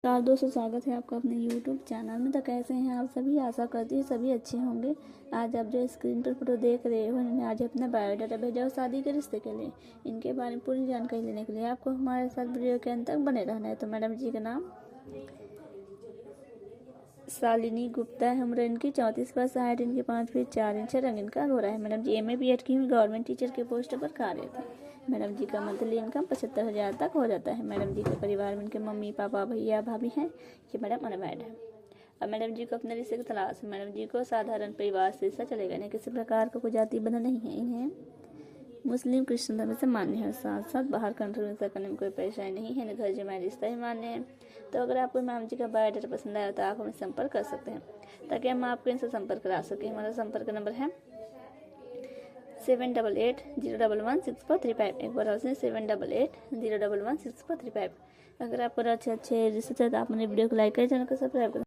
नमस्कार दोस्तों, स्वागत है आपका अपने YouTube चैनल में। तो कैसे हैं आप सभी? आशा करती हूँ सभी अच्छे होंगे। आज आप जो स्क्रीन पर फोटो देख रहे हो, इन्होंने आज अपना बायोडाटा भेजा हो शादी के रिश्ते के लिए। इनके बारे में पूरी जानकारी लेने के लिए आपको हमारे साथ वीडियो के अंत तक बने रहना है। तो मैडम जी का नाम शालिनी गुप्ता है। उम्र इनकी 34 वर्ष, हाइट इनकी 5 फीट 4 इंच, रंग इनका गोरा है। मैडम जी MA BEd की गवर्नमेंट टीचर के पोस्ट पर कार्यरत है। मैडम जी का मंथली इनकम 75,000 तक हो जाता है। मैडम जी के परिवार में इनके मम्मी पापा भैया भाभी हैं। ये मैडम अनमैरिड है। अब मैडम जी को अपने रिश्ते की तलाश है। मैडम जी को साधारण परिवार से रिश्ता चलेगा, नहीं किसी प्रकार का कोई जाति बंधन नहीं है। इन्हें मुस्लिम क्रिश्चियन धर्म से मान्य है। साथ साथ बाहर कंट्री में करने में कोई परेशानी नहीं है। घर जमाई रिश्ता ही मान्य है। तो अगर आपको मैम जी का बायोडाटा पसंद आया तो आप हमें संपर्क कर सकते हैं, ताकि हम आपको इनसे संपर्क करा सकें। हमारा संपर्क नंबर है 7880116435। एक बार और 7880116435। अगर आपको अच्छे रिश्ते तो आप मेरे वीडियो को लाइक करें, चैनल को सब्सक्राइब करें।